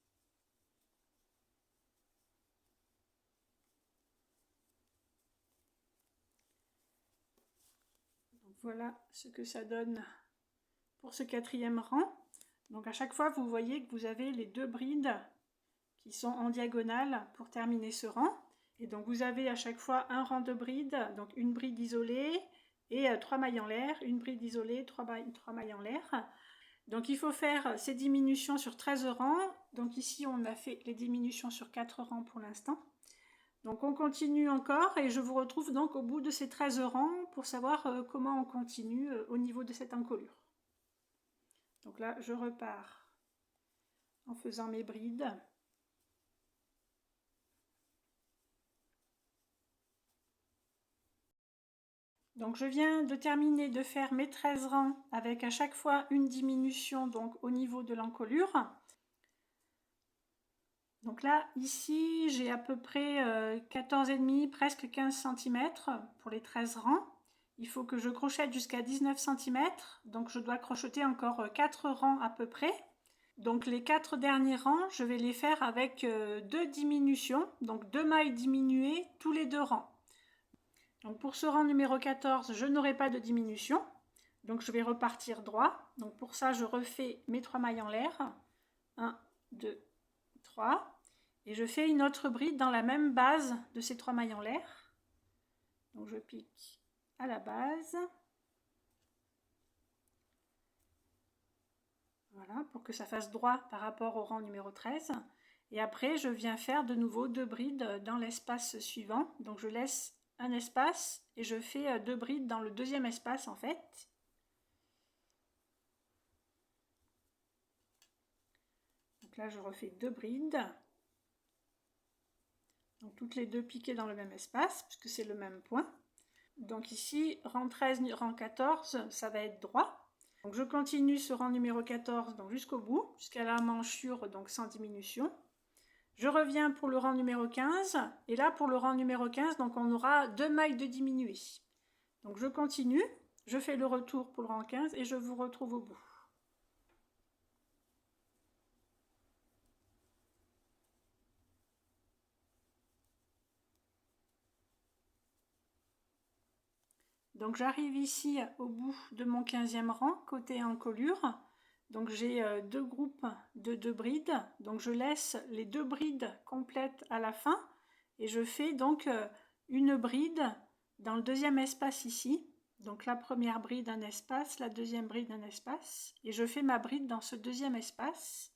Donc voilà ce que ça donne pour ce quatrième rang. Donc à chaque fois, vous voyez que vous avez les 2 brides qui sont en diagonale pour terminer ce rang. Et donc vous avez à chaque fois un rang de brides, donc une bride isolée et 3 mailles en l'air, une bride isolée, 3 mailles en l'air. Donc il faut faire ces diminutions sur 13 rangs. Donc ici on a fait les diminutions sur 4 rangs pour l'instant. Donc on continue encore et je vous retrouve donc au bout de ces 13 rangs pour savoir comment on continue au niveau de cette encolure. Donc là je repars en faisant mes brides. Donc je viens de terminer de faire mes 13 rangs avec à chaque fois une diminution donc au niveau de l'encolure. Donc là, ici, j'ai à peu près 14,5, presque 15 cm pour les 13 rangs. Il faut que je crochette jusqu'à 19 cm, donc je dois crocheter encore 4 rangs à peu près. Donc les 4 derniers rangs, je vais les faire avec 2 diminutions, donc 2 mailles diminuées tous les 2 rangs. Donc pour ce rang numéro 14, je n'aurai pas de diminution, donc je vais repartir droit. Donc pour ça, je refais mes 3 mailles en l'air. 1, 2, 3. Et je fais une autre bride dans la même base de ces 3 mailles en l'air. Donc je pique à la base. Voilà, pour que ça fasse droit par rapport au rang numéro 13. Et après, je viens faire de nouveau 2 brides dans l'espace suivant. Donc je laisse un espace et je fais 2 brides dans le deuxième espace en fait. Donc là, je refais 2 brides. Donc toutes les 2 piquées dans le même espace, puisque c'est le même point. Donc ici, rang 13, rang 14, ça va être droit. Donc je continue ce rang numéro 14 donc jusqu'au bout, jusqu'à la manchure, donc sans diminution. Je reviens pour le rang numéro 15, et là pour le rang numéro 15, donc on aura 2 mailles de diminuées. Donc je continue, je fais le retour pour le rang 15 et je vous retrouve au bout. Donc j'arrive ici au bout de mon 15e rang, côté encolure. Donc j'ai 2 groupes de 2 brides. Donc je laisse les 2 brides complètes à la fin. Et je fais donc une bride dans le deuxième espace ici. Donc la première bride un espace, la deuxième bride un espace. Et je fais ma bride dans ce deuxième espace.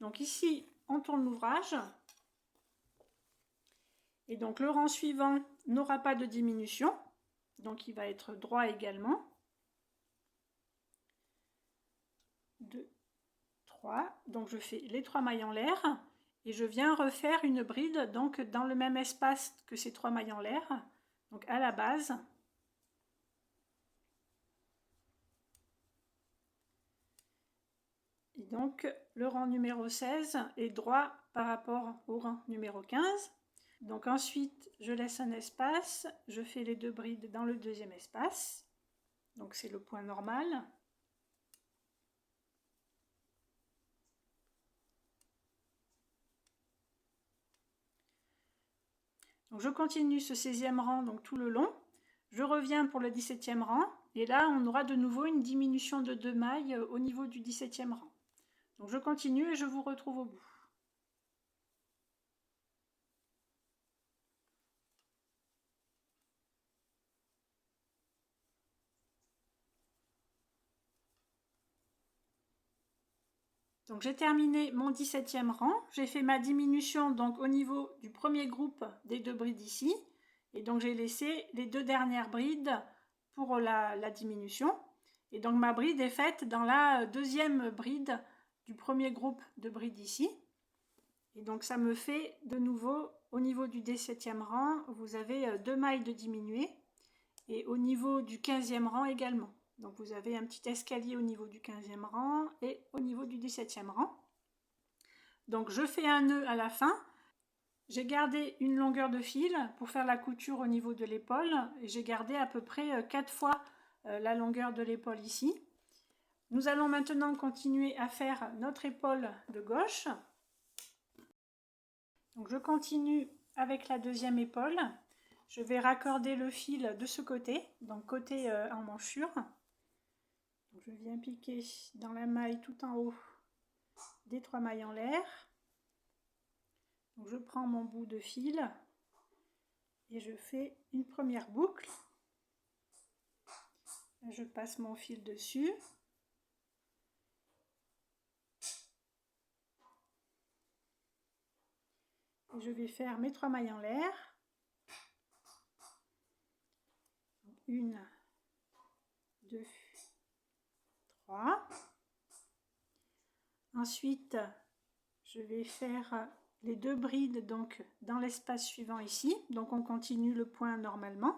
Donc ici, on tourne l'ouvrage. Et donc le rang suivant n'aura pas de diminution. donc il va être droit également. 2, 3, donc je fais les 3 mailles en l'air et je viens refaire une bride donc dans le même espace que ces 3 mailles en l'air, donc à la base. Et donc le rang numéro 16 est droit par rapport au rang numéro 15. Donc ensuite je laisse un espace, je fais les 2 brides dans le deuxième espace, donc c'est le point normal. Donc je continue ce 16e rang donc tout le long, je reviens pour le 17e rang, et là on aura de nouveau une diminution de 2 mailles au niveau du 17e rang. Donc je continue et je vous retrouve au bout. Donc j'ai terminé mon 17e rang, j'ai fait ma diminution donc au niveau du premier groupe des 2 brides ici, et donc j'ai laissé les 2 dernières brides pour la diminution, et donc ma bride est faite dans la deuxième bride du premier groupe de brides ici, et donc ça me fait de nouveau au niveau du 17e rang, vous avez 2 mailles de diminué, et au niveau du 15e rang également. Donc vous avez un petit escalier au niveau du 15e rang et au niveau du 17e rang. Donc je fais un nœud à la fin. J'ai gardé une longueur de fil pour faire la couture au niveau de l'épaule et j'ai gardé à peu près 4 fois la longueur de l'épaule ici. Nous allons maintenant continuer à faire notre épaule de gauche. Donc je continue avec la deuxième épaule. Je vais raccorder le fil de ce côté, donc côté emmanchure. Je viens piquer dans la maille tout en haut des 3 mailles en l'air. Je prends mon bout de fil et je fais une première boucle. Je passe mon fil dessus. Et je vais faire mes 3 mailles en l'air. 1, 2, 3. Ensuite, je vais faire les 2 brides donc dans l'espace suivant ici. Donc on continue le point normalement.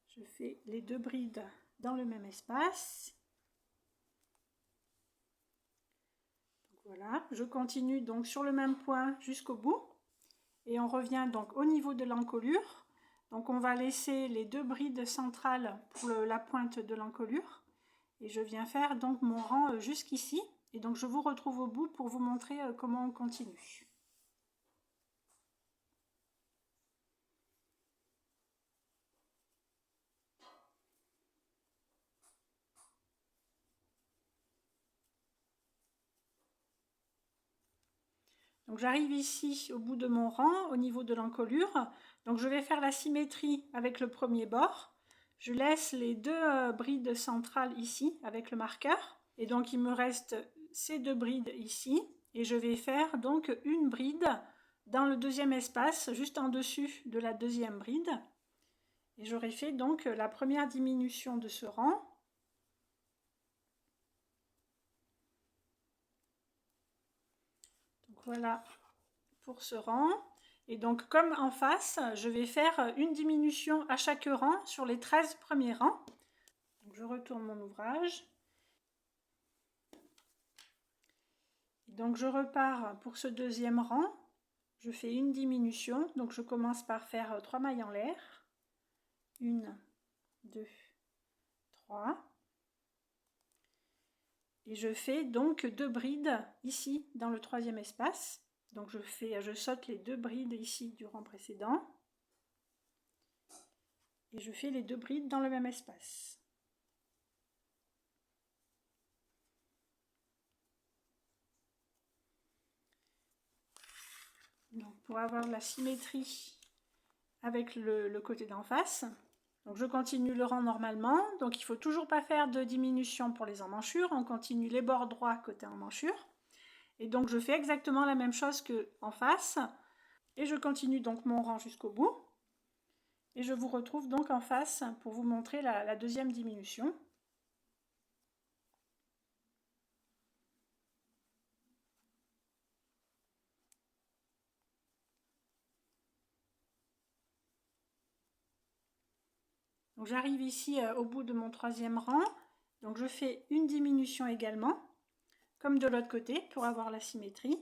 Je fais les 2 brides dans le même espace. Voilà, je continue donc sur le même point jusqu'au bout et on revient donc au niveau de l'encolure. Donc on va laisser les 2 brides centrales pour la pointe de l'encolure et je viens faire donc mon rang jusqu'ici et donc je vous retrouve au bout pour vous montrer comment on continue. Donc j'arrive ici au bout de mon rang, au niveau de l'encolure. Donc je vais faire la symétrie avec le premier bord. Je laisse les 2 brides centrales ici avec le marqueur. Et donc il me reste ces 2 brides ici. Et je vais faire donc une bride dans le deuxième espace, juste en dessus de la deuxième bride. Et j'aurai fait donc la première diminution de ce rang. Voilà pour ce rang. Et donc comme en face, je vais faire une diminution à chaque rang sur les 13 premiers rangs. Donc, je retourne mon ouvrage. Donc je repars pour ce deuxième rang. Je fais une diminution. Donc je commence par faire 3 mailles en l'air. 1, 2, 3. Et je fais donc 2 brides ici dans le troisième espace. Donc je saute les 2 brides ici du rang précédent. Et je fais les 2 brides dans le même espace. Donc pour avoir la symétrie avec le côté d'en face, Donc je continue le rang normalement, donc il ne faut toujours pas faire de diminution pour les emmanchures, on continue les bords droits côté emmanchure. Et donc je fais exactement la même chose qu'en face, et je continue donc mon rang jusqu'au bout. Et je vous retrouve donc en face pour vous montrer la deuxième diminution. Donc j'arrive ici au bout de mon troisième rang, donc je fais une diminution également, comme de l'autre côté pour avoir la symétrie.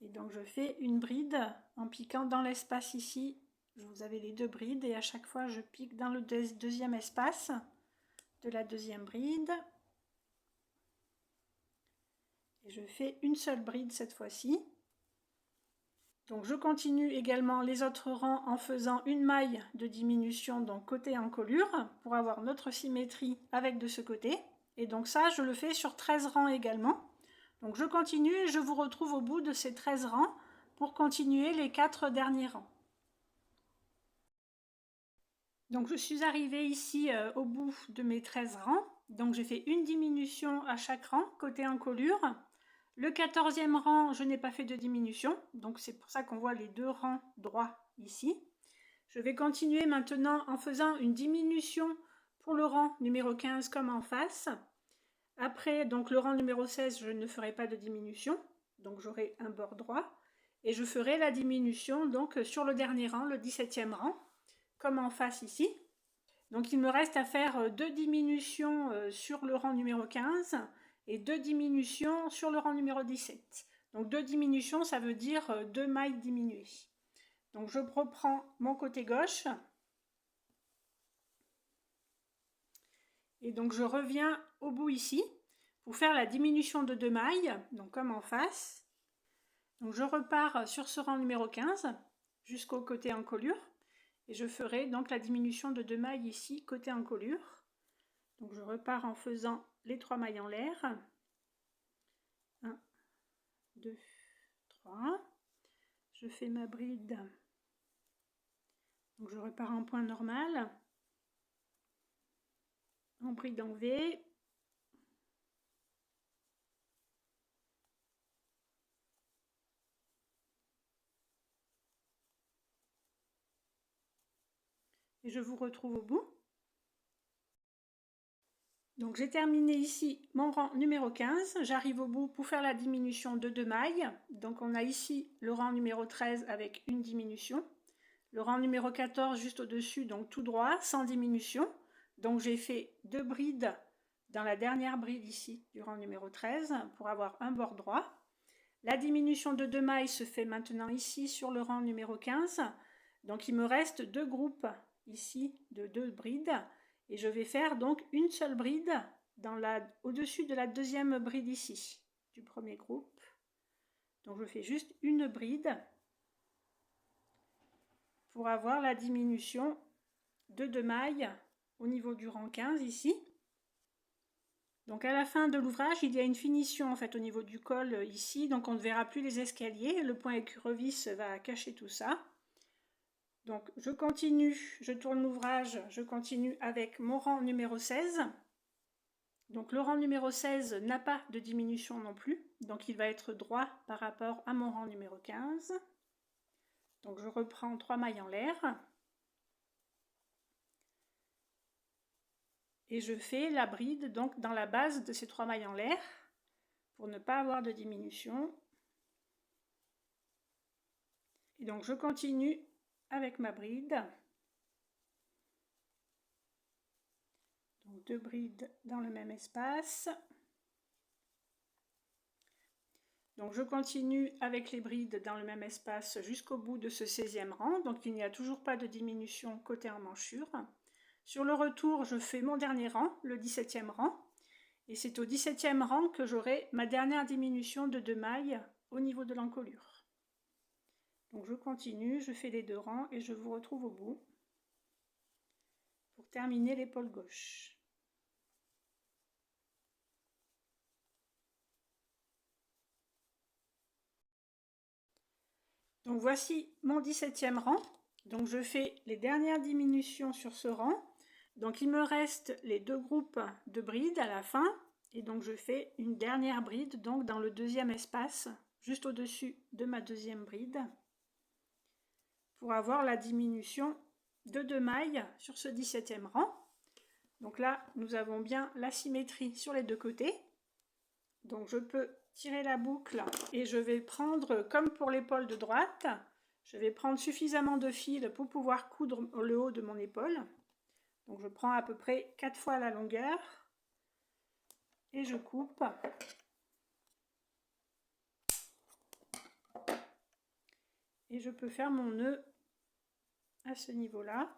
Et donc je fais une bride en piquant dans l'espace ici. Vous avez les deux brides et à chaque fois je pique dans le deuxième espace de la deuxième bride. Et je fais une seule bride cette fois-ci. Donc je continue également les autres rangs en faisant une maille de diminution, donc côté encolure, pour avoir notre symétrie avec de ce côté. Et donc ça, je le fais sur 13 rangs également. Donc je continue et je vous retrouve au bout de ces 13 rangs pour continuer les 4 derniers rangs. Donc je suis arrivée ici au bout de mes 13 rangs. Donc j'ai fait une diminution à chaque rang, côté encolure. Le 14e rang, je n'ai pas fait de diminution, donc c'est pour ça qu'on voit les deux rangs droits ici. Je vais continuer maintenant en faisant une diminution pour le rang numéro 15 comme en face. Après, donc le rang numéro 16, je ne ferai pas de diminution, donc j'aurai un bord droit. Et je ferai la diminution donc sur le dernier rang, le 17e rang, comme en face ici. Donc il me reste à faire deux diminutions sur le rang numéro 15 et deux diminutions sur le rang numéro 17. Donc deux diminutions, ça veut dire deux mailles diminuées. Donc je reprends mon côté gauche. Et donc je reviens au bout ici pour faire la diminution de deux mailles, donc comme en face. Donc je repars sur ce rang numéro 15 jusqu'au côté encolure. Et je ferai donc la diminution de deux mailles ici, côté encolure. Donc je repars en faisant les 3 mailles en l'air. 1, 2, 3. Je fais ma bride. Donc je repars en point normal. En bride en V. Et je vous retrouve au bout. Donc j'ai terminé ici mon rang numéro 15, j'arrive au bout pour faire la diminution de deux mailles. Donc on a ici le rang numéro 13 avec une diminution, le rang numéro 14 juste au-dessus, donc tout droit, sans diminution. Donc j'ai fait deux brides dans la dernière bride ici du rang numéro 13 pour avoir un bord droit. La diminution de deux mailles se fait maintenant ici sur le rang numéro 15. Donc il me reste deux groupes ici de deux brides. Et je vais faire donc une seule bride au-dessus de la deuxième bride ici, du premier groupe. Donc je fais juste une bride pour avoir la diminution de deux mailles au niveau du rang 15 ici. Donc à la fin de l'ouvrage, il y a une finition en fait au niveau du col ici, donc on ne verra plus les escaliers. Le point écrevisse va cacher tout ça. Donc je continue, je tourne l'ouvrage, je continue avec mon rang numéro 16. Donc le rang numéro 16 n'a pas de diminution non plus, donc il va être droit par rapport à mon rang numéro 15. Donc je reprends 3 mailles en l'air. Et je fais la bride donc dans la base de ces 3 mailles en l'air pour ne pas avoir de diminution. Et donc je continue avec ma bride. Donc deux brides dans le même espace. Donc je continue avec les brides dans le même espace jusqu'au bout de ce 16e rang. Donc il n'y a toujours pas de diminution côté emmanchure. Sur le retour, je fais mon dernier rang, le 17e rang. Et c'est au 17e rang que j'aurai ma dernière diminution de deux mailles au niveau de l'encolure. Donc je continue, je fais les deux rangs et je vous retrouve au bout pour terminer l'épaule gauche. Donc voici mon 17e rang. Donc je fais les dernières diminutions sur ce rang. Donc il me reste les 2 groupes de brides à la fin. Et donc je fais une dernière bride donc dans le deuxième espace, juste au-dessus de ma deuxième bride, pour avoir la diminution de 2 mailles sur ce 17e rang. Donc là, nous avons bien la symétrie sur les 2 côtés. Donc je peux tirer la boucle et je vais prendre, comme pour l'épaule de droite, je vais prendre suffisamment de fil pour pouvoir coudre le haut de mon épaule. Donc je prends à peu près 4 fois la longueur et je coupe. Et je peux faire mon nœud à ce niveau-là.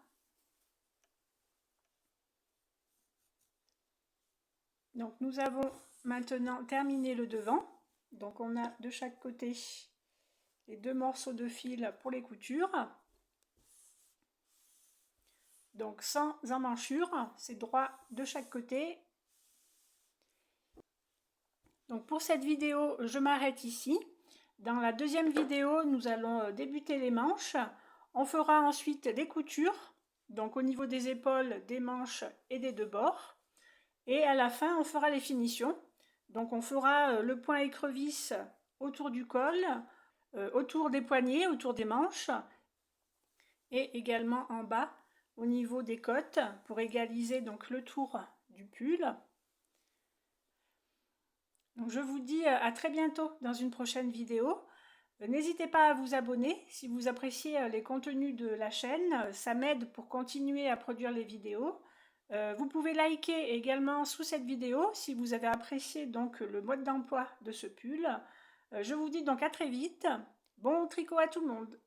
Donc nous avons maintenant terminé le devant. Donc on a de chaque côté les 2 morceaux de fil pour les coutures. Donc sans emmanchure, c'est droit de chaque côté. Donc pour cette vidéo, je m'arrête ici. Dans la deuxième vidéo, nous allons débuter les manches. On fera ensuite des coutures, donc au niveau des épaules, des manches et des 2 bords. Et à la fin, on fera les finitions. Donc on fera le point écrevisse autour du col, autour des poignets, autour des manches, et également en bas, au niveau des côtes, pour égaliser donc le tour du pull. Donc je vous dis à très bientôt dans une prochaine vidéo. N'hésitez pas à vous abonner si vous appréciez les contenus de la chaîne, ça m'aide pour continuer à produire les vidéos. Vous pouvez liker également sous cette vidéo si vous avez apprécié donc le mode d'emploi de ce pull. Je vous dis donc à très vite. Bon tricot à tout le monde!